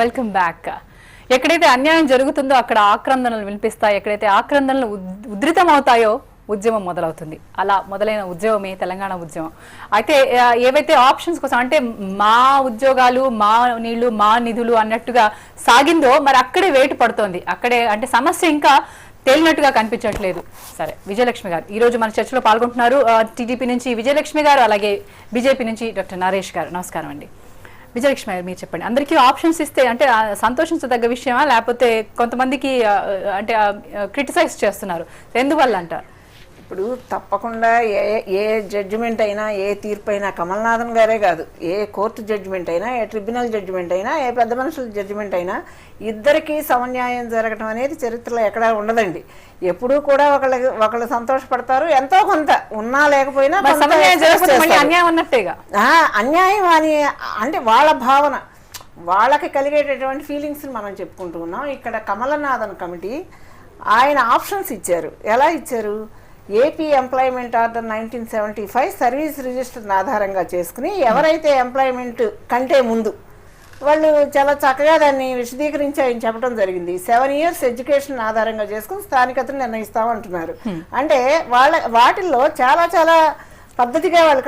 Welcome back. ఎక్కడైతే అన్యాయం జరుగుతుందో అక్కడ ఆక్రందనలు వినిపిస్తాయి, ఎక్కడైతే ఆక్రందనలు ఉధృతమవుతాయో ఉద్యమం మొదలవుతుంది. అలా మొదలైన ఉద్యమమే తెలంగాణ ఉద్యమం. అయితే ఏవైతే ఆప్షన్స్ కోసం అంటే మా ఉద్యోగాలు, మా నీళ్లు, మా నిధులు అన్నట్టుగా సాగిందో మరి అక్కడే వేటు పడుతోంది. అక్కడే అంటే సమస్య ఇంకా తేలినట్టుగా కనిపించట్లేదు. సరే, విజయలక్ష్మి గారు ఈ రోజు మన చర్చలో పాల్గొంటున్నారు. టీడీపీ నుంచి విజయలక్ష్మి గారు, అలాగే బీజేపీ నుంచి డాక్టర్ నరేష్ గారు. నమస్కారం అండి. విజయలక్ష్మి గారు, మీరు చెప్పండి. అందరికీ ఆప్షన్స్ ఇస్తే అంటే సంతోషించదగ్గ విషయమా, లేకపోతే కొంతమందికి అంటే క్రిటిసైజ్ చేస్తున్నారు, ఎందువల్ల అంటారు? ఇప్పుడు తప్పకుండా ఏ జడ్జిమెంట్ అయినా, ఏ తీర్పు అయినా, కమల్నాథన్ గారే కాదు, ఏ కోర్టు జడ్జిమెంట్ అయినా, ఏ ట్రిబ్యునల్ జడ్జిమెంట్ అయినా, ఏ పెద్ద మనుషుల జడ్జిమెంట్ అయినా ఇద్దరికీ సమన్యాయం జరగటం అనేది చరిత్రలో ఎక్కడా ఉండదండి. ఎప్పుడూ కూడా ఒకళ్ళు సంతోషపడతారు, ఎంతో కొంత ఉన్నా లేకపోయినా అన్యాయం అన్నట్టేగా. అన్యాయం అని అంటే వాళ్ళ భావన, వాళ్ళకి కలిగేటటువంటి ఫీలింగ్స్ని మనం చెప్పుకుంటూ ఉన్నాం. ఇక్కడ కమలనాథన్ కమిటీ ఆయన ఆప్షన్స్ ఇచ్చారు. ఎలా ఇచ్చారు? ఏపీ ఎంప్లాయ్మెంట్ ఆర్డర్ 1975 సర్వీస్ రిజిస్టర్ని ఆధారంగా చేసుకుని ఎవరైతే ఎంప్లాయ్మెంట్ కంటే ముందు వాళ్ళు చాలా చక్కగా దాన్ని విశదీకరించి ఆయన చెప్పడం జరిగింది. 7 years ఎడ్యుకేషన్ ఆధారంగా చేసుకుని స్థానికతను నిర్ణయిస్తామంటున్నారు. అంటే వాటిల్లో చాలా చాలా పద్ధతిగా వాళ్ళు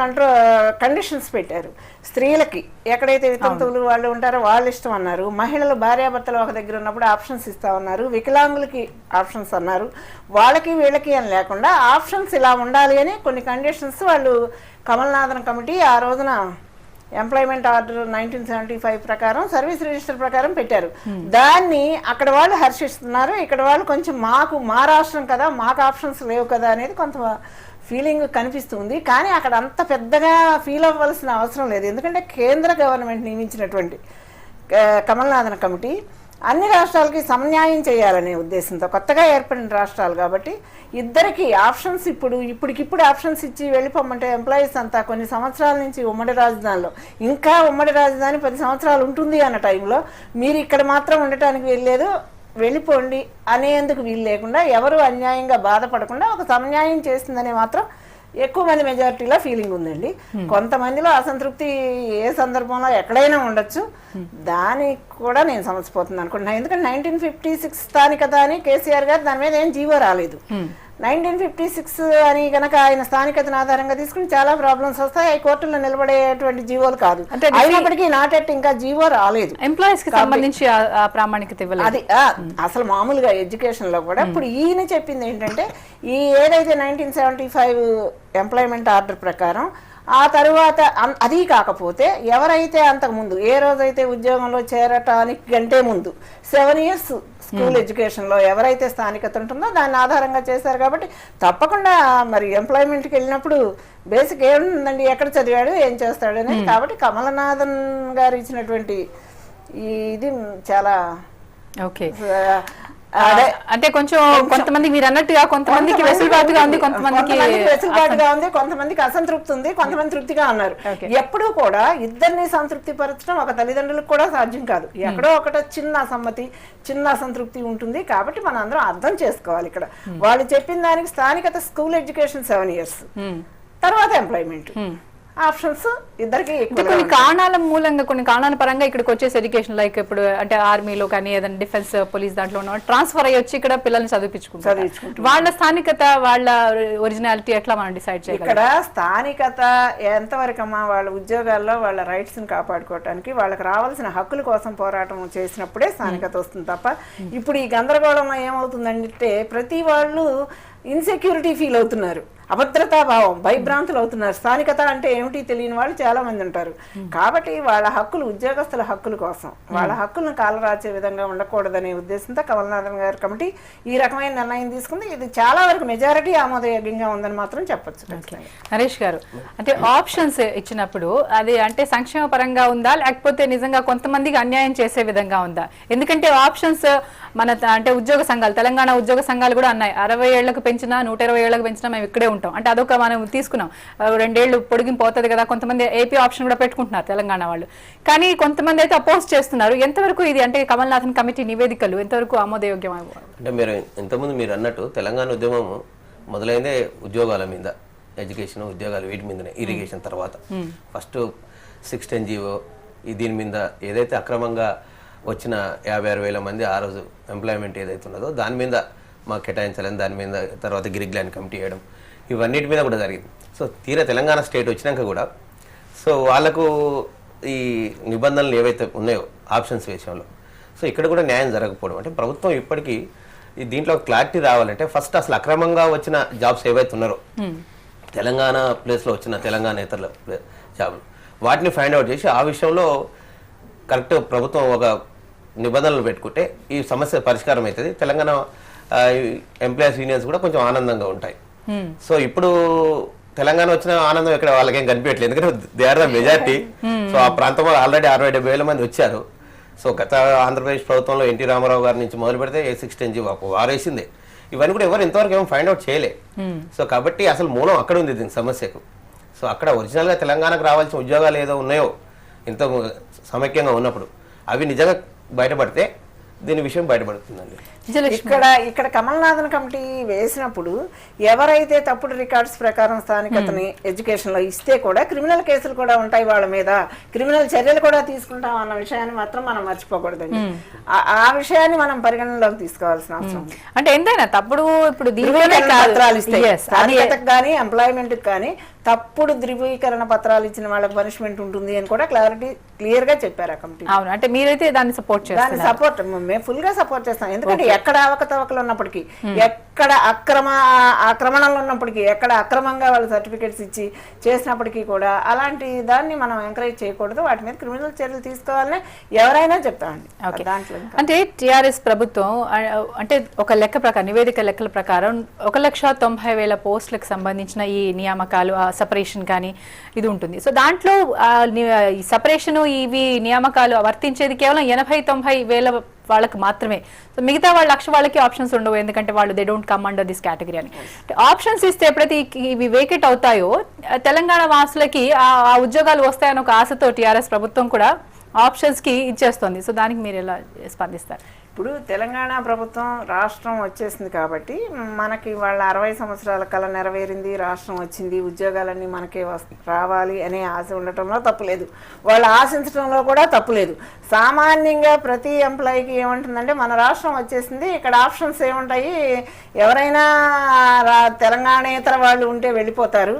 కండిషన్స్ పెట్టారు. స్త్రీలకి ఎక్కడైతే వితంతువులు వాళ్ళు ఉంటారో వాళ్ళు ఇష్టం అన్నారు. మహిళలు భార్యాభర్తలు ఒక దగ్గర ఉన్నప్పుడు ఆప్షన్స్ ఇస్తామన్నారు. వికలాంగులకి ఆప్షన్స్ అన్నారు. వాళ్ళకి వీళ్ళకి అని లేకుండా ఆప్షన్స్ ఇలా ఉండాలి అని కొన్ని కండిషన్స్ వాళ్ళు కమల్నాథన్ కమిటీ ఆ రోజున ఎంప్లాయ్మెంట్ ఆర్డర్ 1975 ప్రకారం సర్వీస్ రిజిస్టర్ ప్రకారం పెట్టారు. దాన్ని అక్కడ వాళ్ళు హర్షిస్తున్నారు, ఇక్కడ వాళ్ళు కొంచెం మా రాష్ట్రం కదా, మాకు ఆప్షన్స్ లేవు కదా అనేది కొంత ఫీలింగ్ కనిపిస్తుంది. కానీ అక్కడ అంత పెద్దగా ఫీల్ అవ్వాల్సిన అవసరం లేదు. ఎందుకంటే కేంద్ర గవర్నమెంట్ నియమించినటువంటి కమల్నాథన్ కమిటీ అన్ని రాష్ట్రాలకి సమన్యాయం చేయాలనే ఉద్దేశంతో కొత్తగా ఏర్పడిన రాష్ట్రాలు కాబట్టి ఇద్దరికి ఆప్షన్స్ ఇప్పటికిప్పుడు ఆప్షన్స్ ఇచ్చి వెళ్ళిపోమంటే ఎంప్లాయీస్ అంతా కొన్ని సంవత్సరాల నుంచి ఉమ్మడి రాజధానిలో, ఇంకా ఉమ్మడి రాజధాని 10 సంవత్సరాలు ఉంటుంది అన్న టైంలో మీరు ఇక్కడ మాత్రం ఉండటానికి వెళ్ళలేదు, వెళ్ళిపోండి అనేందుకు వీలు లేకుండా ఎవరు అన్యాయంగా బాధపడకుండా ఒక సమన్యాయం చేస్తుందనే మాత్రం ఎక్కువ మంది మెజారిటీలో ఫీలింగ్ ఉందండి. కొంతమందిలో అసంతృప్తి ఏ సందర్భంలో ఎక్కడైనా ఉండొచ్చు, దానికి కూడా నేను సమస్యపోతుంది అనుకుంటున్నాను. ఎందుకంటే 1956 స్థానికత అని కేసీఆర్ గారు దాని మీద ఏం జీవో రాలేదు. 1956 అని కనుక ఆయన స్థానికతను ఆధారంగా తీసుకుని చాలా ప్రాబ్లమ్స్ వస్తాయి. ఈ కోర్టులో నిలబడేటువంటి జీవోలు కాదు. అయినప్పటికీ నాటెట్ ఇంకా జీవో రాలేదు. ఎంప్లాయీస్ కి సంబంధించి ప్రామాణికత ఇవ్వలేదు. అది అసలు మామూలుగా ఎడ్యుకేషన్ లో కూడా ఇప్పుడు ఈయన చెప్పింది ఏంటంటే ఈ ఏదైతే 1975 ఎంప్లాయ్మెంట్ ఆర్డర్ ప్రకారం ఆ తరువాత అది కాకపోతే ఎవరైతే అంతకుముందు ఏ రోజైతే ఉద్యోగంలో చేరటానికి గంటే ముందు 7 years స్కూల్ ఎడ్యుకేషన్లో ఎవరైతే స్థానికత ఉంటుందో దాన్ని ఆధారంగా చేశారు. కాబట్టి తప్పకుండా మరి ఎంప్లాయ్మెంట్కి వెళ్ళినప్పుడు బేసిక్ ఏముందండి, ఎక్కడ చదివాడు, ఏం చేస్తాడు అనేది. కాబట్టి కమలనాథన్ గారు ఇచ్చినటువంటి ఇది చాలా ఓకే. అంటే కొంచెం కొంతమంది మీరు అన్నట్టుగా కొంతమందికి వెసులుబాటుగా ఉంది, కొంతమందికి అసంతృప్తి ఉంది, కొంతమంది తృప్తిగా ఉన్నారు. ఎప్పుడూ కూడా ఇద్దరిని సంతృప్తి పరచడం ఒక తల్లిదండ్రులకు కూడా సాధ్యం కాదు. ఎక్కడో ఒకట చిన్న అసమ్మతి, చిన్న అసంతృప్తి ఉంటుంది. కాబట్టి మనం అందరం అర్థం చేసుకోవాలి. ఇక్కడ వాళ్ళు చెప్పిన దానికి స్థానికత స్కూల్ ఎడ్యుకేషన్ 7 years, తర్వాత ఎంప్లాయ్మెంట్ ఆప్షన్స్ ఇద్దరికి కొన్ని కారణాల మూలంగా, కొన్ని కారణాల పరంగా ఇక్కడికి వచ్చేసి ఎడ్యుకేషన్ లైక్ ఇప్పుడు అంటే ఆర్మీలో కానీ ఏదైనా డిఫెన్స్ పోలీస్ దాంట్లో ఉన్న ట్రాన్స్ఫర్ అయ్యి వచ్చి ఇక్కడ పిల్లల్ని చదివించుకుంటారు. వాళ్ళ స్థానికత, వాళ్ళ ఒరిజినాలిటీ ఎట్లా మనం డిసైడ్ చేయాలి? ఇక్కడ స్థానికత ఎంతవరకు అమ్మా వాళ్ళ ఉద్యోగాల్లో వాళ్ళ రైట్స్ ని కాపాడుకోవటానికి వాళ్ళకి రావాల్సిన హక్కుల కోసం పోరాటం చేసినప్పుడే స్థానికత వస్తుంది తప్ప ఇప్పుడు ఈ గందరగోళం ఏమవుతుందంటే ప్రతి వాళ్ళు ఇన్సెక్యూరిటీ ఫీల్ అవుతున్నారు, అభద్రతా భావం, భయభ్రాంతులు అవుతున్నారు. స్థానికత అంటే ఏమిటి తెలియని వాళ్ళు చాలా మంది ఉంటారు. కాబట్టి వాళ్ళ హక్కులు, ఉద్యోగస్తుల హక్కుల కోసం వాళ్ళ హక్కులను కాలరాచే విధంగా ఉండకూడదనే ఉద్దేశంతో కమల్నాథన్ గారి కమిటీ ఈ రకమైన నిర్ణయం తీసుకుంది. ఇది చాలా వరకు మెజారిటీ ఆమోదయోగ్యంగా ఉందని మాత్రం చెప్పొచ్చు. నరేష్ గారు, అంటే ఆప్షన్స్ ఇచ్చినప్పుడు అది అంటే సంక్షేమ పరంగా ఉందా, లేకపోతే నిజంగా కొంతమందికి అన్యాయం చేసే విధంగా ఉందా? ఎందుకంటే ఆప్షన్స్ మన అంటే ఉద్యోగ సంఘాలు, తెలంగాణ ఉద్యోగ సంఘాలు కూడా అన్నాయి 60 ఏళ్లకు పెంచినా 120 ఏళ్లకు పెంచినా మేము ఇక్కడే ఉంటాం. అంటే అదొక మనం తీసుకున్నాం, 2 ఏళ్ళు పొడిగింపు అవుతుంది కదా. కొంతమంది ఏపీ ఆప్షన్ కూడా పెట్టుకుంటున్నారు తెలంగాణ వాళ్ళు, కానీ కొంతమంది అయితే అపోజ్ చేస్తున్నారు. ఎంతవరకు ఇది అంటే కమల్నాథన్ కమిటీ నివేదికలు ఎంతవరకు ఆమోదయోగ్యం? అంటే మీరు ఇంతకుముందు మీరు అన్నట్టు తెలంగాణ ఉద్యమం మొదలైందే ఉద్యోగాల మీద, ఎడ్యుకేషన్, ఉద్యోగాలు వీటి మీదనే. ఇరిగేషన్ తర్వాత ఫస్ట్ 610 జీవో దీని మీద ఏదైతే అక్రమంగా వచ్చిన 56,000 మంది ఆ రోజు ఎంప్లాయ్మెంట్ ఏదైతే ఉన్నదో దాని మీద మాకు కేటాయించాలని దాని మీద తర్వాత గిరిగ్లాండ్ కమిటీ వేయడం ఇవన్నిటి మీద కూడా జరిగింది. సో తీరా తెలంగాణ స్టేట్ వచ్చినాక కూడా సో వాళ్ళకు ఈ నిబంధనలు ఏవైతే ఉన్నాయో ఆప్షన్స్ విషయంలో సో ఇక్కడ కూడా న్యాయం జరగకపోవడం అంటే ప్రభుత్వం ఇప్పటికీ దీంట్లో క్లారిటీ రావాలంటే ఫస్ట్ అసలు అక్రమంగా వచ్చిన జాబ్స్ ఏవైతే ఉన్నారో తెలంగాణ ప్లేస్లో వచ్చిన తెలంగాణేతరుల జాబులు వాటిని ఫైండ్ అవుట్ చేసి ఆ విషయంలో కరెక్ట్ ప్రభుత్వం ఒక నిబంధనలు పెట్టుకుంటే ఈ సమస్య పరిష్కారం అవుతుంది. తెలంగాణ ఎంప్లాయీస్ యూనియన్స్ కూడా కొంచెం ఆనందంగా ఉంటాయి. సో ఇప్పుడు తెలంగాణ వచ్చిన ఆనందం ఇక్కడ వాళ్ళకేం కనిపించట్లేదు, ఎందుకంటే they are the majority. So ఆ ప్రాంతంలో ఆల్రెడీ 60-70 మంది వచ్చారు. సో గత ఆంధ్రప్రదేశ్ ప్రభుత్వంలో ఎన్టీ రామారావు గారి నుంచి మొదలు పెడితే A610G వారేసిందే. ఇవన్నీ కూడా ఎవరు ఇంతవరకు ఏమో ఫైండ్ అవుట్ చేయలే. సో కాబట్టి అసలు మూలం అక్కడ ఉంది దీని సమస్యకు. సో అక్కడ ఒరిజినల్గా తెలంగాణకు రావాల్సిన ఉద్యోగాలు ఏదో ఉన్నాయో ఇంత సమైక్యంగా ఉన్నప్పుడు అవి నిజంగా బయటపడితే దీని విషయం బయటపడుతుందండి. ఇక్కడ కమల్నాథన్ కమిటీ వేసినప్పుడు ఎవరైతే తప్పుడు రికార్డ్స్ ప్రకారం స్థానికతని ఎడ్యుకేషన్లో ఇస్తే కూడా క్రిమినల్ కేసులు కూడా ఉంటాయి, వాళ్ళ మీద క్రిమినల్ చర్యలు కూడా తీసుకుంటాం అన్న విషయాన్ని మాత్రం మనం మర్చిపోకూడదండి. ఆ విషయాన్ని మనం పరిగణనలోకి తీసుకోవాల్సిన అవసరం. అంటే ఎంతైనా తప్పుడు ఇప్పుడు పత్రాలు ఇస్తే స్థానికతకు కానీ ఎంప్లాయ్మెంట్కి కానీ తప్పుడు ధృవీకరణ పత్రాలు ఇచ్చిన వాళ్ళకి పనిష్మెంట్ ఉంటుంది అని కూడా క్లియర్ గా చెప్పారు ఆ కమిటీ. అవును, అంటే మీరైతే దాన్ని సపోర్ట్ చేస్తారు? దాన్ని సపోర్ట్ మేము ఫుల్ గా సపోర్ట్ చేస్తాం. ఎందుకంటే ఎక్కడ అవకతవకలు ఉన్నప్పటికీ, ఎక్కడ ఆక్రమణలు ఉన్నప్పటికీ, ఎక్కడ అక్రమంగా వాళ్ళు సర్టిఫికేట్స్ ఇచ్చి చేసినప్పటికీ కూడా అలాంటి దాన్ని మనం ఎంకరేజ్ చేయకూడదు. వాటి మీద క్రిమినల్ చర్యలు తీసుకోవాలని ఎవరైనా చెప్తామండి. దాంట్లో అంటే టిఆర్ఎస్ ప్రభుత్వం అంటే ఒక లెక్క ప్రకారం, నివేదిక లెక్కల ప్రకారం 1,90,000 పోస్టులకు సంబంధించిన ఈ నియామకాలు సపరేషన్ కానీ ఇది ఉంటుంది. సో దాంట్లో సపరేషన్ ఇవి నియామకాలు వర్తించేది కేవలం 80-90,000 వాళ్ళకి మాత్రమే. సో మిగతా వాళ్ళ 1,00,000 వాళ్ళకి ఆప్షన్స్ ఉండవు, ఎందుకంటే వాళ్ళు they don't come under this category అని. ఆప్షన్స్ ఇస్తే ఎప్పుడైతే ఇవి వేకెట్ అవుతాయో తెలంగాణ వాసులకి ఆ ఉద్యోగాలు వస్తాయని ఒక ఆశతో టిఆర్ఎస్ ప్రభుత్వం కూడా ఆప్షన్స్ కి ఇచ్చేస్తుంది. సో దానికి మీరు ఎలా స్పందిస్తారు? ఇప్పుడు తెలంగాణ ప్రభుత్వం రాష్ట్రం వచ్చేసింది కాబట్టి మనకి వాళ్ళ 60 సంవత్సరాల కళ నెరవేరింది, రాష్ట్రం వచ్చింది, ఉద్యోగాలన్నీ మనకే రావాలి అనే ఆశ ఉండటంలో తప్పులేదు, వాళ్ళు ఆశించడంలో కూడా తప్పులేదు. సామాన్యంగా ప్రతి ఎంప్లాయీకి ఏముంటుందంటే మన రాష్ట్రం వచ్చేసింది, ఇక్కడ ఆప్షన్స్ ఏముంటాయి, ఎవరైనా తెలంగాణేతర వాళ్ళు ఉంటే వెళ్ళిపోతారు,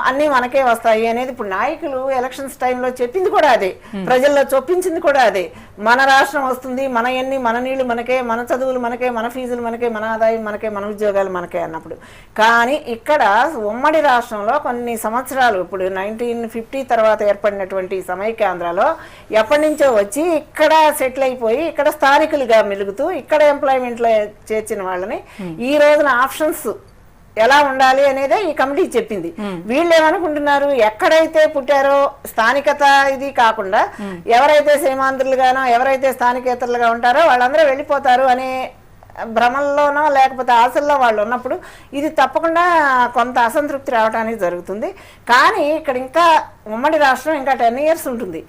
అన్నీ మనకే వస్తాయి అనేది ఇప్పుడు నాయకులు ఎలక్షన్స్ టైంలో చెప్పింది కూడా అదే, ప్రజల్లో చొప్పించింది కూడా అదే. మన రాష్ట్రం వస్తుంది, మన ఎన్ని, మన నీళ్లు మనకే, మన చదువులు మనకే, మన ఫీజులు మనకే, మన ఆదాయం మనకే, మన ఉద్యోగాలు మనకే అన్నప్పుడు. కానీ ఇక్కడ ఉమ్మడి రాష్ట్రంలో కొన్ని సంవత్సరాలు, ఇప్పుడు 1950 తర్వాత ఏర్పడినటువంటి సమైక్యాంధ్రలో ఎప్పటి నుంచో వచ్చి ఇక్కడ సెటిల్ అయిపోయి ఇక్కడ స్థానికులుగా మెలుగుతూ ఇక్కడ ఎంప్లాయ్మెంట్లో చేర్చిన వాళ్ళని ఈ రోజున ఆప్షన్స్ ఎలా ఉండాలి అనేదే ఈ కమిటీ చెప్పింది. వీళ్ళు ఏమనుకుంటున్నారు, ఎక్కడైతే పుట్టారో స్థానికత ఇది కాకుండా ఎవరైతే సీమాంధ్రులుగానో ఎవరైతే స్థానికేతరులుగా ఉంటారో వాళ్ళందరూ వెళ్ళిపోతారు అనే భ్రమల్లోనో లేకపోతే ఆశల్లో వాళ్ళు ఉన్నప్పుడు ఇది తప్పకుండా కొంత అసంతృప్తి రావడానికి జరుగుతుంది. కానీ ఇక్కడ ఇంకా ఉమ్మడి రాష్ట్రం ఇంకా 10 years ఉంటుంది.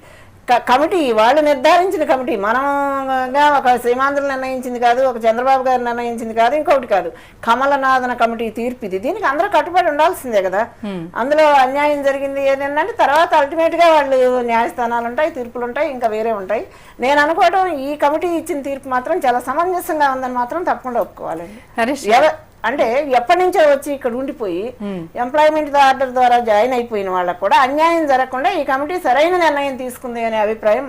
కమిటీ వాళ్ళు నిర్ధారించిన కమిటీ, మనంగా ఒక శ్రీమాంధ్రులు నిర్ణయించింది కాదు, ఒక చంద్రబాబు గారు నిర్ణయించింది కాదు, ఇంకొకటి కాదు, కమలనాథన కమిటీ తీర్పు ఇది. దీనికి అందరూ కట్టుబడి ఉండాల్సిందే కదా. అందులో అన్యాయం జరిగింది ఏదంటే తర్వాత అల్టిమేట్ గా వాళ్ళు న్యాయస్థానాలు ఉంటాయి, తీర్పులు ఉంటాయి, ఇంకా వేరే ఉంటాయి. నేను అనుకోవడం ఈ కమిటీ ఇచ్చిన తీర్పు మాత్రం చాలా సమంజసంగా ఉందని మాత్రం తప్పకుండా ఒప్పుకోవాలండి. అంటే ఎప్పటి నుంచో వచ్చి ఇక్కడ ఉండిపోయి ఎంప్లాయ్మెంట్ ఆర్డర్ ద్వారా జాయిన్ అయిపోయిన వాళ్ళకు కూడా అన్యాయం జరగకుండా ఈ కమిటీ సరైన నిర్ణయం తీసుకుంది అనే అభిప్రాయం.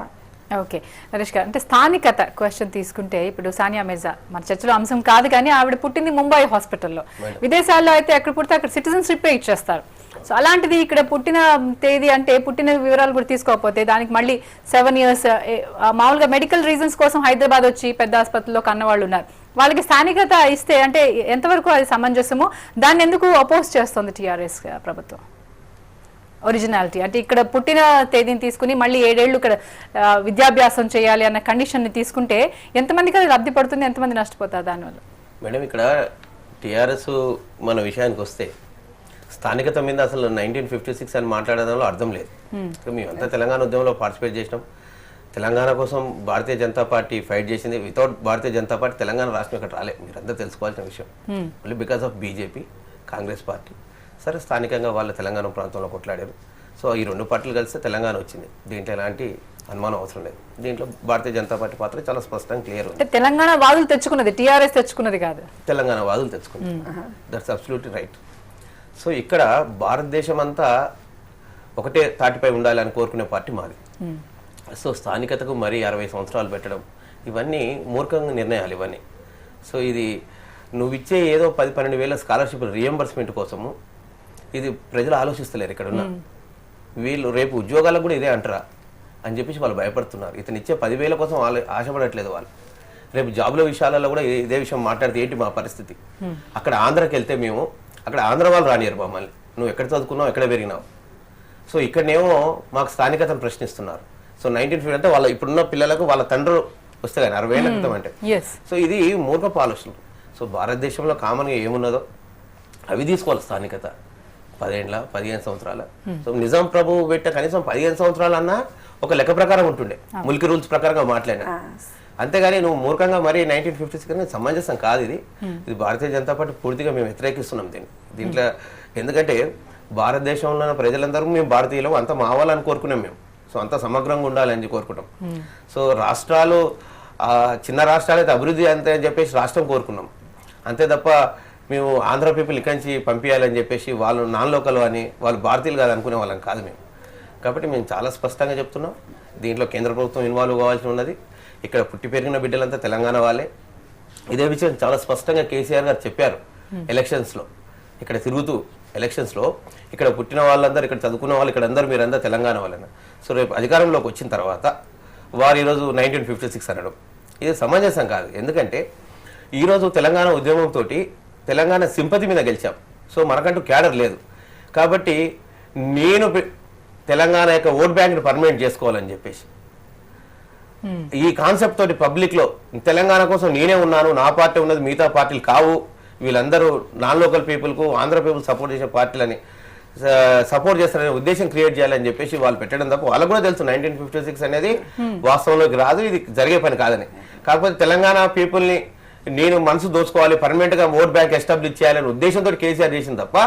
ఓకే నరేష్ గారు, అంటే స్థానికత క్వశ్చన్ తీసుకుంటే ఇప్పుడు సానియా మిర్జా మన చర్చలో అంశం కాదు, కానీ ఆవిడ పుట్టింది ముంబై హాస్పిటల్లో. విదేశాల్లో అయితే ఎక్కడ పుడితే అక్కడ సిటిజన్షిప్ ఇచ్చేస్తారు. సో అలాంటిది ఇక్కడ పుట్టిన తేదీ అంటే పుట్టిన వివరాలు కూడా తీసుకోకపోతే దానికి మళ్ళీ 7 years మామూలుగా మెడికల్ రీజన్స్ కోసం హైదరాబాద్ వచ్చి పెద్ద ఆసుపత్రిలో కన్నవాళ్ళు ఉన్నారు. వాళ్ళకి స్థానికత ఇస్తే అంటే ఎంతవరకు అది సమంజసమో, దాన్ని ఎందుకు అపోజ్ చేస్తుంది టిఆర్ఎస్ ప్రభుత్వం? ఒరిజినాలిటీ అంటే ఇక్కడ పుట్టిన తేదీని తీసుకుని మళ్ళీ 7 ఏళ్ళు ఇక్కడ విద్యాభ్యాసం చేయాలి అన్న కండిషన్ని తీసుకుంటే ఎంతమందికి అది లబ్ధి పడుతుంది, ఎంతమంది నష్టపోతారు దానివల్ల? మేడం ఇక్కడ టిఆర్ఎస్ మన విషయానికి వస్తే స్థానికత మీద అసలు 1956 అని మాట్లాడడంలో అర్థం లేదు. మేమంతా తెలంగాణ ఉద్యమంలో పార్టిసిపేట్ చేసినాం. తెలంగాణ కోసం భారతీయ జనతా పార్టీ ఫైట్ చేసింది. వితౌట్ భారతీయ జనతా పార్టీ తెలంగాణ రాష్ట్రం ఇక్కడ రాలేదు, మీరంతా తెలుసుకోవాల్సిన విషయం. Only because of BJP, Congress party సరే స్థానికంగా వాళ్ళ తెలంగాణ ప్రాంతంలో కొట్లాడారు. సో ఈ 2 పార్టీలు కలిస్తే తెలంగాణ వచ్చింది. దీంట్లో ఎలాంటి అనుమానం అవసరం లేదు. దీంట్లో భారతీయ జనతా పార్టీ పాత్ర చాలా స్పష్టంగా క్లియర్ ఉంది. అంటే తెలంగాణ వాదులు తెచ్చుకున్నది, టీఆర్ఎస్ తెచ్చుకున్నది కాదు, తెలంగాణ వాదులు తెచ్చుకున్నారు. That's absolutely right. సో ఇక్కడ భారతదేశం అంతా ఒకటే తాటిపై ఉండాలని కోరుకునే పార్టీ మాది. సో స్థానికతకు మరీ 60 సంవత్సరాలు పెట్టడం ఇవన్నీ మూర్ఖంగా నిర్ణయాలు ఇవన్నీ. సో ఇది నువ్వు ఇచ్చే ఏదో 10-12 వేల స్కాలర్షిప్ రియంబర్స్మెంట్ కోసము ఇది ప్రజలు ఆలోచిస్తలేరు. ఇక్కడ ఉన్న వీళ్ళు రేపు ఉద్యోగాలకు కూడా ఇదే అంటారా అని చెప్పేసి వాళ్ళు భయపడుతున్నారు. ఇతను ఇచ్చే 10,000 కోసం వాళ్ళు ఆశపడట్లేదు. వాళ్ళు రేపు జాబుల విషయాలలో కూడా ఇదే విషయం మాట్లాడితే ఏంటి మా పరిస్థితి. అక్కడ ఆంధ్రాకి వెళ్తే మేము అక్కడ ఆంధ్ర వాళ్ళు రానియరు మమ్మల్ని, నువ్వు ఎక్కడ చదువుకున్నావు, ఎక్కడ పెరిగినావు. సో ఇక్కడనేమో మాకు స్థానికతను ప్రశ్నిస్తున్నారు. సో 1950 అంటే వాళ్ళ ఇప్పుడున్న పిల్లలకు వాళ్ళ తండ్రులు వస్తే కానీ 60 ఏళ్ల క్రితం అంటే. సో ఇది మూర్ఖపు ఆలోచనలు. సో భారతదేశంలో కామన్గా ఏమున్నదో అవి తీసుకోవాలి. స్థానికత 10 ఏళ్ళ 15 సంవత్సరాల. సో నిజాం ప్రభు పెట్ట కనీసం 15 సంవత్సరాలన్నా ఒక లెక్క ప్రకారం ఉంటుండే, ముల్కీ రూల్స్ ప్రకారంగా మాట్లాడినా. అంతేగాని నువ్వు మూర్ఖంగా మరి 1956 సమంజసం కాదు ఇది. ఇది భారతీయ జనతా పార్టీ పూర్తిగా మేము వ్యతిరేకిస్తున్నాం దీంట్లో. ఎందుకంటే భారతదేశంలో ఉన్న ప్రజలందరూ మేము భారతీయులు అంత మావాలని కోరుకున్నాం మేము. సో అంత సమగ్రంగా ఉండాలని కోరుకుంటాం. సో రాష్ట్రాలు చిన్న రాష్ట్రాలు అయితే అభివృద్ధి అంతే అని చెప్పేసి రాష్ట్రం కోరుకున్నాం. అంతే తప్ప మేము ఆంధ్ర పీపుల్ ఇక్కడి నుంచి పంపించాలని చెప్పేసి వాళ్ళు నాన్ లోకల్ అని వాళ్ళు భారతీయులు కాదు అనుకునే వాళ్ళం కాదు మేము. కాబట్టి మేము చాలా స్పష్టంగా చెప్తున్నాం, దీంట్లో కేంద్ర ప్రభుత్వం ఇన్వాల్వ్ కావాల్సి ఉన్నది. ఇక్కడ పుట్టి పెరిగిన బిడ్డలంతా తెలంగాణ వాళ్ళే. ఇదే విషయం చాలా స్పష్టంగా కేసీఆర్ గారు చెప్పారు ఎలక్షన్స్లో. ఇక్కడ తిరుగుతూ ఎలక్షన్స్లో ఇక్కడ పుట్టిన వాళ్ళందరూ, ఇక్కడ చదువుకున్న వాళ్ళు, ఇక్కడ అందరూ మీరందరూ తెలంగాణ వాళ్ళని. సో రేపు అధికారంలోకి వచ్చిన తర్వాత వారు ఈరోజు 1956 అనడం ఇది సమంజసం కాదు. ఎందుకంటే ఈరోజు తెలంగాణ ఉద్యమంతో తెలంగాణ సింపతి మీద గెలిచాం. సో మనకంటూ క్యాడర్ లేదు. కాబట్టి నేను తెలంగాణ యొక్క ఓట్ బ్యాంక్ని పర్మనెంట్ చేసుకోవాలని చెప్పేసి ఈ కాన్సెప్ట్ తోటి పబ్లిక్లో తెలంగాణ కోసం నేనే ఉన్నాను, నా పార్టీ ఉన్నది, మిగతా పార్టీలు కావు, వీళ్ళందరూ నాన్ లోకల్ పీపుల్కు ఆంధ్ర పీపుల్ సపోర్ట్ చేసే పార్టీలని సపోర్ట్ చేస్తారనే ఉద్దేశం క్రియేట్ చేయాలని చెప్పేసి వాళ్ళు పెట్టడం తప్ప వాళ్ళకు కూడా తెలుసు 1956 అనేది వాస్తవంలోకి రాదు, ఇది జరిగే పని కాదని. కాకపోతే తెలంగాణ పీపుల్ని నేను మనసు దోచుకోవాలి, పర్మనెంట్గా ఓట్ బ్యాంక్ ఎస్టాబ్లిష్ చేయాలనే ఉద్దేశంతో కేసీఆర్ చేసింది తప్ప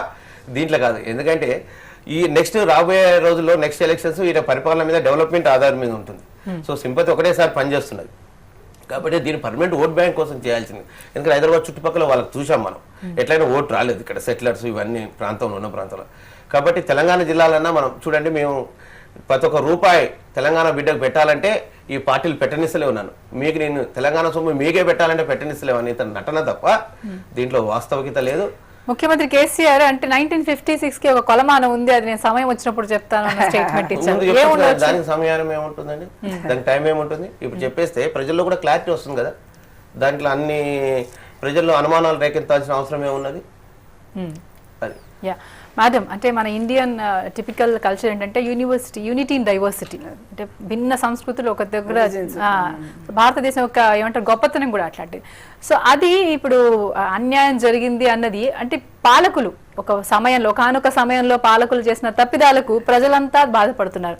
దీంట్లో కాదు. ఎందుకంటే ఈ నెక్స్ట్ రాబోయే రోజుల్లో నెక్స్ట్ ఎలక్షన్స్ ఈయన పరిపాలన మీద డెవలప్మెంట్ ఆధారం మీద ఉంటుంది. సో సింపతి ఒకటేసారి పనిచేస్తున్నది. కాబట్టి దీన్ని పర్మనెంట్ ఓట్ బ్యాంక్ కోసం చేయాల్సింది. ఎందుకంటే హైదరాబాద్ చుట్టుపక్కల వాళ్ళకి చూసాం మనం, ఎట్లయినా ఓటు రాలేదు ఇక్కడ సెటిలర్స్ ఇవన్నీ ప్రాంతంలో ఉన్న ప్రాంతంలో. కాబట్టి తెలంగాణ జిల్లాలన్నా మనం చూడండి, మేము ప్రతి ఒక్క రూపాయి తెలంగాణ బిడ్డకు పెట్టాలంటే ఈ పార్టీలు పెట్టనిస్తలే ఉన్నాను. మీకు నేను తెలంగాణ సొమ్ము మీకే పెట్టాలంటే పెట్టనిస్తలేవని ఇతను నటన తప్ప దీంట్లో వాస్తవికత లేదు. ముఖ్యమంత్రి కేసీఆర్ అంటే 1956 ఒక కొలమానం ఉంది, అది నేను సమయం వచ్చినప్పుడు చెప్తాను స్టేట్మెంట్ ఇచ్చారు. దానికి సమయానం ఏముంటుందండి, దానికి టైం ఏముంటుంది? ఇప్పుడు చెప్పేస్తే ప్రజల్లో కూడా క్లారిటీ వస్తుంది కదా. దాంట్లో అన్ని ప్రజల్లో అనుమానాలు రేకెత్తాల్సిన అవసరం ఏమున్నది? అది మేడం, అంటే మన ఇండియన్ టిపికల్ కల్చర్ ఏంటంటే యూనిటీ ఇన్ డైవర్సిటీ, అంటే భిన్న సంస్కృతులు ఒక దగ్గర, భారతదేశం యొక్క ఏమంటారు గొప్పతనం కూడా అట్లాంటిది. సో అది ఇప్పుడు అన్యాయం జరిగింది అన్నది అంటే పాలకులు ఒకనొక సమయంలో పాలకులు చేసిన తప్పిదాలకు ప్రజలంతా బాధపడుతున్నారు.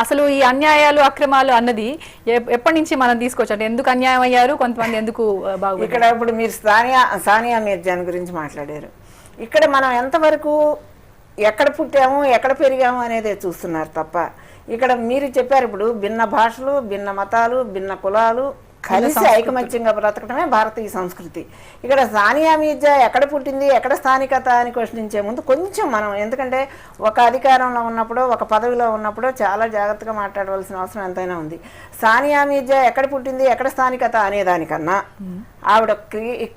అసలు ఈ అన్యాయాలు అక్రమాలు అన్నది ఎప్పటి నుంచి మనం తీసుకోవచ్చు? అంటే ఎందుకు అన్యాయం అయ్యారు, కొంతమంది ఎందుకు బాగుంది? ఇక్కడ ఇప్పుడు మీరు సానియా మీర్జాన్ గురించి మాట్లాడారు. ఇక్కడ మనం ఎంతవరకు ఎక్కడ పుట్టాము ఎక్కడ పెరిగాము అనేది చూస్తున్నారు తప్ప, ఇక్కడ మీరు చెప్పారు ఇప్పుడు భిన్న భాషలు, భిన్న మతాలు, భిన్న కులాలు కలిసి ఐకమత్యంగా బ్రతకడమే భారతీయ సంస్కృతి. ఇక్కడ సానియా మీర్జా ఎక్కడ పుట్టింది, ఎక్కడ స్థానికత అని ప్రశ్నించే ముందు కొంచెం మనం, ఎందుకంటే ఒక అధికారంలో ఉన్నప్పుడు, ఒక పదవిలో ఉన్నప్పుడు చాలా జాగ్రత్తగా మాట్లాడవలసిన అవసరం ఎంతైనా ఉంది. సానియా మీర్జా ఎక్కడ పుట్టింది, ఎక్కడ స్థానికత అనేదానికన్నా ఆవిడ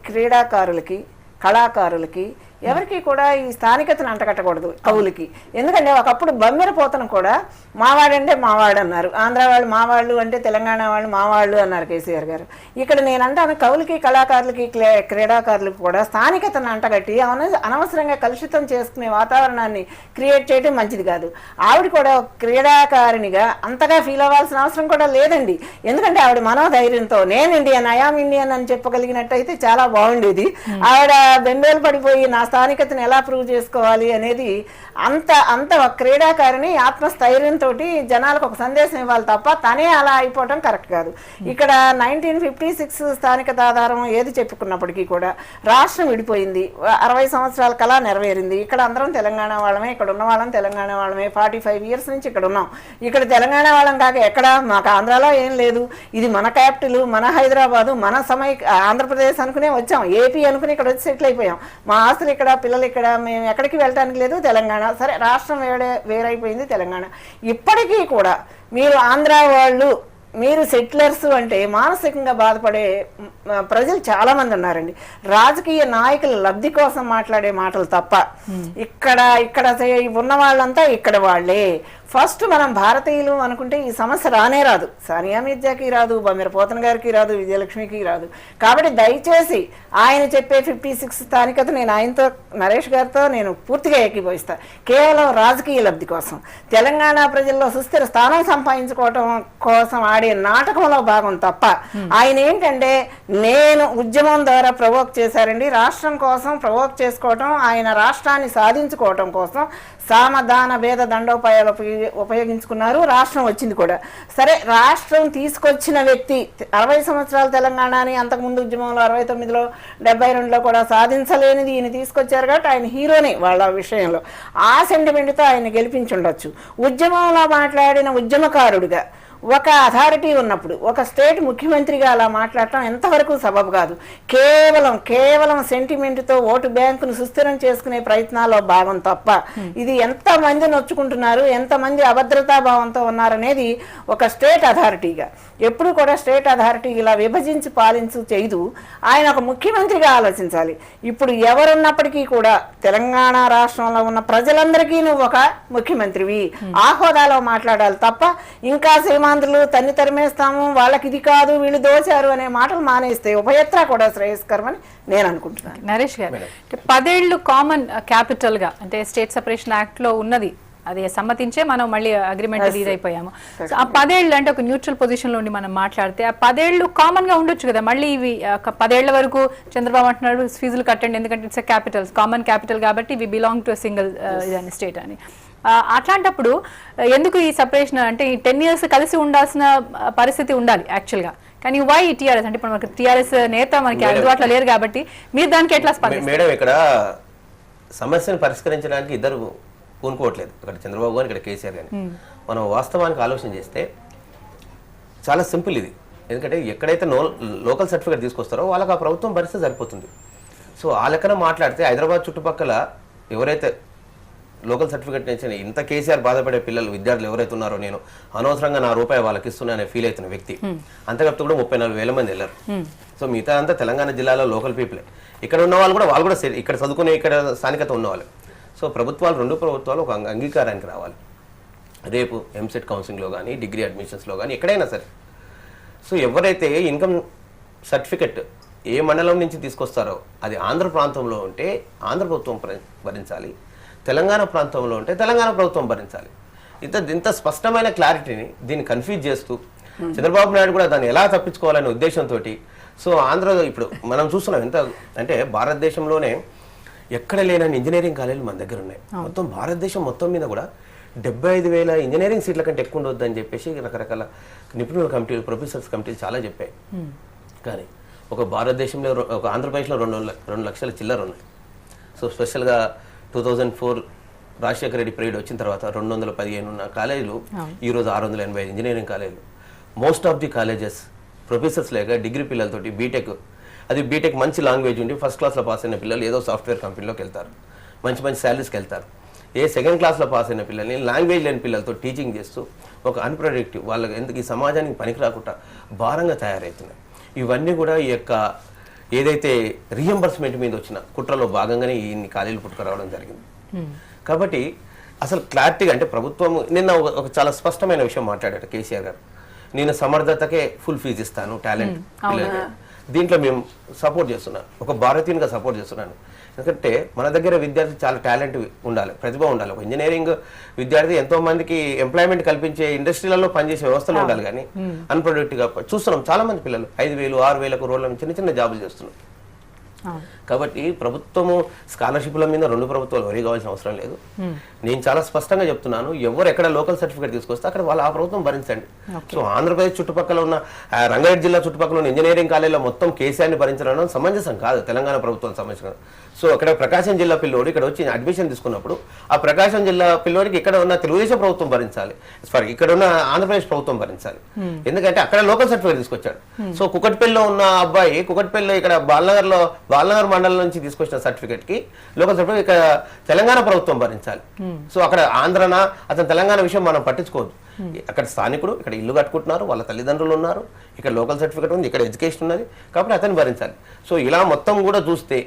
క్రీడాకారులకి, కళాకారులకి, ఎవరికి కూడా ఈ స్థానికతను అంటకట్టకూడదు కవులకి. ఎందుకంటే ఒకప్పుడు బమ్మెరపోతను కూడా మావాడంటే మావాడు అన్నారు, ఆంధ్ర వాళ్ళు మావాళ్ళు అంటే తెలంగాణ వాళ్ళు మావాళ్ళు అన్నారు కేసీఆర్ గారు. ఇక్కడ నేను అంటాను కవులకి, కళాకారులకి, క్రీడాకారులకు కూడా స్థానికతను అంటగట్టి అనవసరంగా కలుషితం చేసుకునే వాతావరణాన్ని క్రియేట్ చేయడం మంచిది కాదు. ఆవిడ కూడా క్రీడాకారినిగా అంతగా ఫీల్ అవ్వాల్సిన అవసరం కూడా లేదండి. ఎందుకంటే ఆవిడ మనోధైర్యంతో నేను ఇండియన్, ఐఆమ్ ఇండియన్ అని చెప్పగలిగినట్టయితే చాలా బాగుండేది. ఆవిడ బెంబేలు పడిపోయి నా స్థానికతను ఎలా ప్రూవ్ చేసుకోవాలి అనేది అంత ఒక క్రీడాకారిణి ఆత్మస్థైర్యంతో జనాలకు ఒక సందేశం ఇవ్వాలి తప్ప తనే అలా అయిపోవటం కరెక్ట్ కాదు. ఇక్కడ 1956 స్థానికత ఆధారం ఏది చెప్పుకున్నప్పటికీ కూడా రాష్ట్రం విడిపోయింది, 60 సంవత్సరాల కలా నెరవేరింది. ఇక్కడ అందరం తెలంగాణ వాళ్ళమే, ఇక్కడ ఉన్న వాళ్ళం తెలంగాణ వాళ్ళమే. 45 ఇయర్స్ నుంచి ఇక్కడ ఉన్నాం. ఇక్కడ తెలంగాణ వాళ్ళం కాక ఎక్కడ మాకు ఆంధ్రాలో ఏం లేదు. ఇది మన క్యాపిటల్, మన హైదరాబాదు, మన ఆంధ్రప్రదేశ్ అనుకునే వచ్చాం, ఏపీ అనుకుని ఇక్కడ వచ్చి సెటిల్ అయిపోయాం. మా ఆస్తులు ఇక్కడ, పిల్లలు ఇక్కడ, మేము ఎక్కడికి వెళ్ళటానికి లేదు. తెలంగాణ సరే, రాష్ట్రం వేరైపోయింది తెలంగాణ. ఇప్పటికీ కూడా మీరు ఆంధ్ర వాళ్ళు, మీరు సెటిలర్స్ అంటే మానసికంగా బాధపడే ప్రజలు చాలా మంది ఉన్నారండి. రాజకీయ నాయకుల లబ్ధి కోసం మాట్లాడే మాటలు తప్ప ఇక్కడ ఉన్న వాళ్ళంతా ఇక్కడ వాళ్ళే. ఫస్ట్ మనం భారతీయులు అనుకుంటే ఈ సమస్య రానే రాదు. సానియా మిర్జాకి రాదు, బమ్మెర పోతన్ గారికి రాదు, విజయలక్ష్మికి రాదు. కాబట్టి దయచేసి ఆయన చెప్పే 56 స్థానికత నేను ఆయనతో, నరేష్ గారితో నేను పూర్తిగా ఏకీభవిస్తా. కేవలం రాజకీయ లబ్ధి కోసం, తెలంగాణ ప్రజల్లో సుస్థిర స్థానం సంపాదించుకోవటం కోసం ఆడే నాటకంలో భాగం తప్ప ఆయన ఏంటంటే నేను ఉద్యమం ద్వారా ప్రవోక్ చేశారండి, రాష్ట్రం కోసం ప్రవోక్ చేసుకోవటం, ఆయన రాష్ట్రాన్ని సాధించుకోవటం కోసం సామధాన భేద దండోపాయాలు ఉపయోగించుకున్నారు. రాష్ట్రం వచ్చింది కూడా. సరే, రాష్ట్రం తీసుకొచ్చిన వ్యక్తి 60 సంవత్సరాల తెలంగాణని అంతకుముందు ఉద్యమంలో 69లో 72లో కూడా సాధించలేనిది ఈయన తీసుకొచ్చారు కాబట్టి ఆయన హీరోనే వాళ్ళ విషయంలో. ఆ సెంటిమెంట్తో ఆయన గెలిపించుండొచ్చు. ఉద్యమంలో మాట్లాడిన ఉద్యమకారుడిగా ఒక అథారిటీ ఉన్నప్పుడు ఒక స్టేట్ ముఖ్యమంత్రిగా అలా మాట్లాడటం ఎంతవరకు సబబు కాదు. కేవలం సెంటిమెంట్తో ఓటు బ్యాంకును సుస్థిరం చేసుకునే ప్రయత్నాల్లో భాగం తప్ప ఇది ఎంతమంది నొచ్చుకుంటున్నారు, ఎంతమంది అభద్రతా భావంతో ఉన్నారనేది ఒక స్టేట్ అథారిటీగా ఎప్పుడు కూడా స్టేట్ అథారిటీ ఇలా విభజించి పాలించు చేయదు. ఆయన ఒక ముఖ్యమంత్రిగా ఆలోచించాలి. ఇప్పుడు ఎవరున్నప్పటికీ కూడా తెలంగాణ రాష్ట్రంలో ఉన్న ప్రజలందరికీ నువ్వు ఒక ముఖ్యమంత్రివి, ఆ హోదాలో మాట్లాడాలి తప్ప ఇంకా సీమాంధ్రులు తన్ని తరిమేస్తాము, వాళ్ళకి ఇది కాదు, వీళ్ళు దోచారు అనే మాటలు మానేస్తే ఉభయత్రా కూడా శ్రేయస్కరమని నేను అనుకుంటున్నాను. నరేష్ గారు, 10 ఏళ్ళు కామన్ క్యాపిటల్ గా అంటే స్టేట్ సెపరేషన్ యాక్ట్ లో ఉన్నది, అది సమ్మతించే మనం మళ్ళీ అగ్రిమెంట్ ఇదైపోయాము. ఆ 10 ఏళ్ళు అంటే ఒక న్యూట్రల్ పొజిషన్ లో ఉండి మనం మాట్లాడితే ఆ 10 ఏళ్ళు కామన్ గా ఉండొచ్చు కదా. మళ్ళీ ఇవి 10 ఏళ్ల వరకు చంద్రబాబు అంటున్నాడు ఫీజులు కట్టండి, ఎందుకంటే ఇట్స్ క్యాపిటల్, కామన్ క్యాపిటల్ కాబట్టి we belong to single state అని. అట్లాంటిప్పుడు ఎందుకు ఈ సెపరేషన్ అంటే ఈ 10 years కలిసి ఉండాల్సిన పరిస్థితి ఉండాలి యాక్చువల్గా. కానీ వై టీఆర్ఎస్ అంటే ఇప్పుడు మనకి టీఆర్ఎస్ నేత మనకి అందుబాటులో లేరు కాబట్టి మీరు దానికి ఎట్లా స్పందిస్తారు? మేడం, ఇక్కడ సమస్యను పరిష్కరించడానికి ఇద్దరు పూనుకోవట్లేదు, అక్కడ చంద్రబాబు గారు, ఇక్కడ కేసీఆర్ గారు. మనం వాస్తవానికి ఆలోచన చేస్తే చాలా సింపుల్ ఇది. ఎందుకంటే ఎక్కడైతే లోకల్ సర్టిఫికేట్ తీసుకొస్తారో వాళ్ళకి ఆ ప్రభుత్వం భరిస్తే సరిపోతుంది. సో ఆ లెక్కన మాట్లాడితే హైదరాబాద్ చుట్టుపక్కల ఎవరైతే లోకల్ సర్టిఫికేట్ నుంచి ఇంత కేసీఆర్ బాధపడే పిల్లలు, విద్యార్థులు ఎవరైతే ఉన్నారో, నేను అనవసరంగా నా రూపాయి వాళ్ళకి ఇస్తున్నానే ఫీల్ అవుతున్న వ్యక్తి అంతకప్పు కూడా 34,000 మంది వెళ్ళారు. సో మిగతా అంతా తెలంగాణ జిల్లాలో లోకల్ పీపులే. ఇక్కడ ఉన్న వాళ్ళు కూడా ఇక్కడ చదువుకునే ఇక్కడ స్థానికత ఉన్నవాళ్ళు. సో రెండు ప్రభుత్వాలు ఒక అంగీకారానికి రావాలి. రేపు ఎంసెట్ కౌన్సిలింగ్లో కానీ, డిగ్రీ అడ్మిషన్స్లో కానీ, ఎక్కడైనా సరే. సో ఎవరైతే ఇన్కమ్ సర్టిఫికెట్ ఏ మండలం నుంచి తీసుకొస్తారో అది ఆంధ్ర ప్రాంతంలో ఉంటే ఆంధ్ర ప్రభుత్వం భరించాలి, తెలంగాణ ప్రాంతంలో ఉంటే తెలంగాణ ప్రభుత్వం భరించాలి. ఇంత స్పష్టమైన క్లారిటీని దీన్ని కన్ఫ్యూజ్ చేస్తూ చంద్రబాబు నాయుడు కూడా దాన్ని ఎలా తప్పించుకోవాలనే ఉద్దేశంతో సో ఆంధ్రలో ఇప్పుడు మనం చూస్తున్నాం. ఎంత అంటే భారతదేశంలోనే ఎక్కడ లేనని ఇంజనీరింగ్ కాలేజీలు మన దగ్గర ఉన్నాయి. మొత్తం భారతదేశం మొత్తం మీద కూడా 75,000 ఇంజనీరింగ్ సీట్ల కంటే ఎక్కువ ఉండొద్దని చెప్పేసి రకరకాల నిపుణుల కమిటీలు, ప్రొఫెసర్స్ కమిటీలు చాలా చెప్పాయి. కానీ ఒక భారతదేశంలో ఒక ఆంధ్రప్రదేశ్లో 2 లక్షల చిల్లర ఉన్నాయి. సో స్పెషల్గా 2004 రాజశేఖర రెడ్డి పీరియడ్ వచ్చిన తర్వాత 215 ఉన్న కాలేజీలు ఈరోజు 685 ఇంజనీరింగ్ కాలేజీలు. Most of the colleges professors లేక డిగ్రీ పిల్లలతోటి బీటెక్ మంచి లాంగ్వేజ్ ఉండి ఫస్ట్ క్లాస్లో పాస్ అయిన పిల్లలు ఏదో సాఫ్ట్వేర్ కంపెనీలోకి వెళ్తారు, మంచి శాలరీస్కి వెళ్తారు. సెకండ్ క్లాస్లో పాస్ అయిన పిల్లల్ని లాంగ్వేజ్ లేని పిల్లలతో టీచింగ్ చేస్తూ ఒక అన్ప్రొడక్టివ్, వాళ్ళకి ఎందుకు ఈ సమాజానికి పనికి రాకుండా భారంగా తయారవుతున్నాయి. ఇవన్నీ కూడా ఈ యొక్క ఏదైతే రీఎంబర్స్మెంట్ మీద వచ్చిన కుట్రలో భాగంగానే ఇన్ని కాలేజీలు పుట్టుకురావడం జరిగింది. కాబట్టి అసలు క్లారిటీగా అంటే ప్రభుత్వం నిన్న ఒక చాలా స్పష్టమైన విషయం మాట్లాడారు కేసీఆర్ గారు. నేను సమర్థతకే ఫుల్ ఫీజు ఇస్తాను, టాలెంట్ దీంట్లో మేము సపోర్ట్ చేస్తున్నాను, ఒక భారతీయునిగా సపోర్ట్ చేస్తున్నాను. ఎందుకంటే మన దగ్గర విద్యార్థి చాలా టాలెంట్ ఉండాలి, ప్రతిభ ఉండాలి. ఒక ఇంజనీరింగ్ విద్యార్థి ఎంతో మందికి ఎంప్లాయ్మెంట్ కల్పించే ఇండస్ట్రీలలో పనిచేసే వ్యవస్థలు ఉండాలి. కానీ అన్ప్రొడక్టివ్గా చూస్తున్నాం చాలా మంది పిల్లలు 5,000, 6,000 రోజుల చిన్న జాబులు చేస్తున్నారు. కాబట్టి ప్రభుత్వము స్కాలర్షిప్ల మీద 2 ప్రభుత్వాలు వరి కావాల్సిన అవసరం లేదు. నేను చాలా స్పష్టంగా చెప్తున్నాను, ఎవరు ఎక్కడ లోకల్ సర్టిఫికేట్ తీసుకొస్తే అక్కడ వాళ్ళు ఆ ప్రభుత్వం భరించండి. సో ఆంధ్రప్రదేశ్ చుట్టుపక్కల ఉన్న రంగారెడ్డి జిల్లా చుట్టుపక్కల ఉన్న ఇంజనీరింగ్ కాలేజీలో మొత్తం కేసీఆర్ని భరించడం సమంజసం కాదు తెలంగాణ ప్రభుత్వం సంబంధించిన. సో అక్కడ ప్రకాశం జిల్లా పిల్లోడు ఇక్కడ వచ్చి అడ్మిషన్ తీసుకున్నప్పుడు ఆ ప్రకాశం జిల్లా పిల్లోడికి ఇక్కడ ఉన్న తెలుగుదేశం ప్రభుత్వం భరించాలి, సారీ ఇక్కడ ఉన్న ఆంధ్రప్రదేశ్ ప్రభుత్వం భరించాలి. ఎందుకంటే అక్కడ లోకల్ సర్టిఫికేట్ తీసుకొచ్చాడు. సో కుకట్పల్లిలో ఉన్న అబ్బాయి కుకట్పల్లిలో ఇక్కడ బాలనగర్ మండలం నుంచి తీసుకొచ్చిన సర్టిఫికేట్ కి లోకల్ సర్టిఫికేట్ ఇక్కడ తెలంగాణ ప్రభుత్వం భరించాలి. సో అక్కడ ఆంధ్రన అతను తెలంగాణ విషయం మనం పట్టించుకోవద్దు. అక్కడ స్థానికుడు ఇక్కడ ఇల్లు కట్టుకుంటున్నారు, వాళ్ళ తల్లిదండ్రులు ఉన్నారు, ఇక్కడ లోకల్ సర్టిఫికేట్ ఉంది, ఇక్కడ ఎడ్యుకేషన్ ఉన్నది, కాబట్టి అతను భరించాలి. సో ఇలా మొత్తం కూడా చూస్తే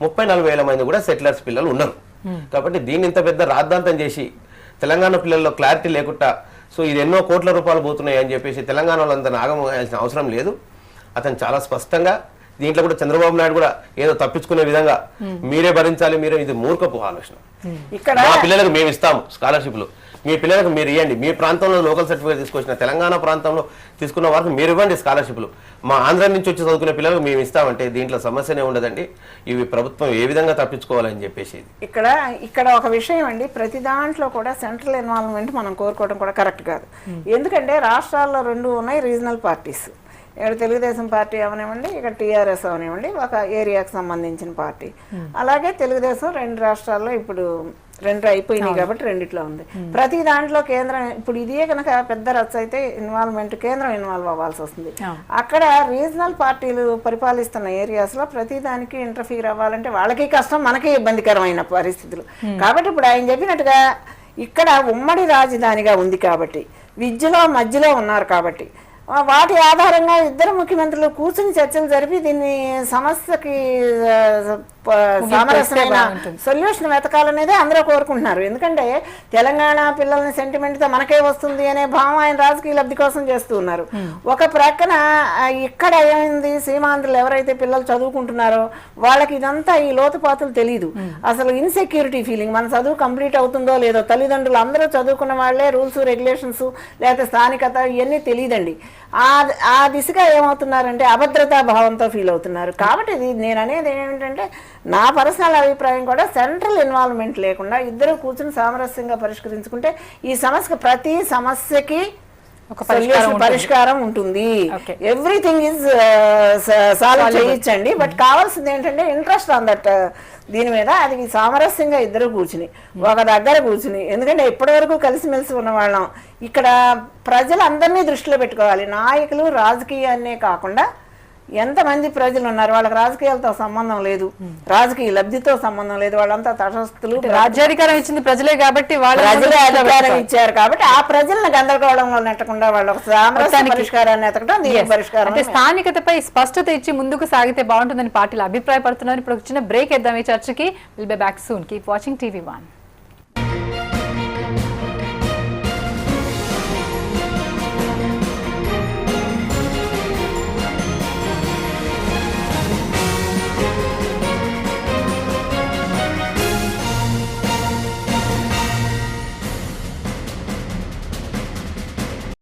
30-40 వేల మంది కూడా సెటిలర్స్ పిల్లలు ఉన్నారు. కాబట్టి దీన్ని ఇంత పెద్ద రాద్ధాంతం చేసి తెలంగాణ పిల్లల్లో క్లారిటీ లేకుండా సో ఇది ఎన్నో కోట్ల రూపాయలు పోతున్నాయి అని చెప్పేసి తెలంగాణ వాళ్ళంతా నాగమోయాల్సిన అవసరం లేదు. అతను చాలా స్పష్టంగా దీంట్లో కూడా చంద్రబాబు నాయుడు కూడా ఏదో తప్పించుకునే విధంగా మీరే భరించాలి, మీరే, ఇది మూర్ఖపు ఆలోచన. ఇక్కడ మా పిల్లలకు మేము ఇస్తాము స్కాలర్షిప్లు, మీ పిల్లలకు మీరు ఇవ్వండి, మీ ప్రాంతంలో లోకల్ సర్టిఫికేట్ తీసుకొచ్చిన తెలంగాణ ప్రాంతంలో తీసుకున్న వారికి మీరు ఇవ్వండి స్కాలర్షిప్లు, మా ఆంధ్ర నుంచి వచ్చి చదువుకునే పిల్లలకు మేము ఇస్తామంటే దీంట్లో సమస్యనే ఉండదండి. ఇవి ప్రభుత్వం ఏ విధంగా తప్పించుకోవాలని చెప్పేసి ఇక్కడ ఒక విషయం అండి, ప్రతి దాంట్లో కూడా సెంట్రల్ ఇన్వాల్వ్మెంట్ మనం కోరుకోవడం కూడా కరెక్ట్ కాదు. ఎందుకంటే రాష్ట్రాల్లో 2 ఉన్నాయి రీజనల్ పార్టీస్, ఇక్కడ తెలుగుదేశం పార్టీ అవనివ్వండి, ఇక్కడ టీఆర్ఎస్ అవనివ్వండి, ఒక ఏరియాకి సంబంధించిన పార్టీ. అలాగే తెలుగుదేశం 2 రాష్ట్రాల్లో ఇప్పుడు 2 అయిపోయినాయి కాబట్టి 2 ఉంది. ప్రతి దాంట్లో కేంద్రం ఇప్పుడు ఇదే కనుక పెద్ద రచ్చ అయితే ఇన్వాల్వ్మెంట్ కేంద్రం ఇన్వాల్వ్ అవ్వాల్సి వస్తుంది. అక్కడ రీజనల్ పార్టీలు పరిపాలిస్తున్న ఏరియాస్ లో ప్రతి దానికి ఇంటర్ఫీర్ అవ్వాలంటే వాళ్ళకి కష్టం, మనకి ఇబ్బందికరమైన పరిస్థితులు. కాబట్టి ఇప్పుడు ఆయన చెప్పినట్టుగా ఇక్కడ ఉమ్మడి రాజధానిగా ఉంది కాబట్టి, విద్యలో మధ్యలో ఉన్నారు కాబట్టి వాటి ఆధారంగా ఇద్దరు ముఖ్యమంత్రులు కూర్చుని చర్చలు జరిపి దీన్ని సమస్యకి సామరస్యమైన సొల్యూషన్ వెతకాలనేది అందరూ కోరుకుంటున్నారు. ఎందుకంటే తెలంగాణ పిల్లల్ని సెంటిమెంట్తో మనకే వస్తుంది అనే భావం ఆయన రాజకీయ లబ్ధి కోసం చేస్తూ ఉన్నారు. ఒక ప్రక్కన ఇక్కడ ఏమైంది, సీమాంధ్రులు ఎవరైతే పిల్లలు చదువుకుంటున్నారో వాళ్ళకి ఇదంతా ఈ లోతుపాతులు తెలియదు. అసలు ఇన్సెక్యూరిటీ ఫీలింగ్, మన చదువు కంప్లీట్ అవుతుందో లేదో, తల్లిదండ్రులు అందరూ చదువుకున్న వాళ్ళే రూల్స్ రెగ్యులేషన్స్ లేకపోతే స్థానికత ఇవన్నీ తెలియదండి. ఆ దిశగా ఏమవుతున్నారంటే అభద్రతా భావంతో ఫీల్ అవుతున్నారు. కాబట్టి నేను అనేది ఏమిటంటే నా పర్సనల్ అభిప్రాయం కూడా సెంట్రల్ ఇన్వాల్వ్మెంట్ లేకుండా ఇద్దరు కూర్చుని సామరస్యంగా పరిష్కరించుకుంటే ఈ సమస్య ప్రతి సమస్యకి పరిష్కారం ఉంటుంది. ఎవ్రీథింగ్ ఈజ్ సాల్వ్ చేయొచ్చండి. బట్ కావాల్సింది ఏంటంటే ఇంట్రెస్ట్ ఆన్ దట్ దీని మీద, అది సామరస్యంగా ఇద్దరు కూర్చుని ఒక దగ్గర కూర్చుని, ఎందుకంటే ఇప్పటి వరకు కలిసిమెలిసి ఉన్న వాళ్ళం ఇక్కడ ప్రజలందరినీ దృష్టిలో పెట్టుకోవాలి. నాయకులు రాజకీయాన్నే కాకుండా ఎంతమంది ప్రజలు ఉన్నారు, వాళ్ళకి రాజకీయాలతో సంబంధం లేదు, రాజకీయ లబ్ధితో సంబంధం లేదు, వాళ్ళంతా తటస్థులు. రాజ్యాధికారం ఇచ్చింది ప్రజలే కాబట్టి ప్రజలే అధికారం ఇచ్చారు కాబట్టి ఆ ప్రజలను గందరగోళంలో నెట్టకుండా వాళ్ళు ఒక సామరస్య పరిష్కారాన్ని ఎతకడం దీనికి పరిష్కారం. అంటే స్థానికతపై స్పష్టత ఇచ్చి ముందుకు సాగితే బాగుంటుందని పార్టీలు అభిప్రాయపడుతున్నారు. ఇప్పుడు ఒక చిన్న బ్రేక్ ఇద్దాం ఈ చర్చకి. Will be back soon. Keep watching TV1.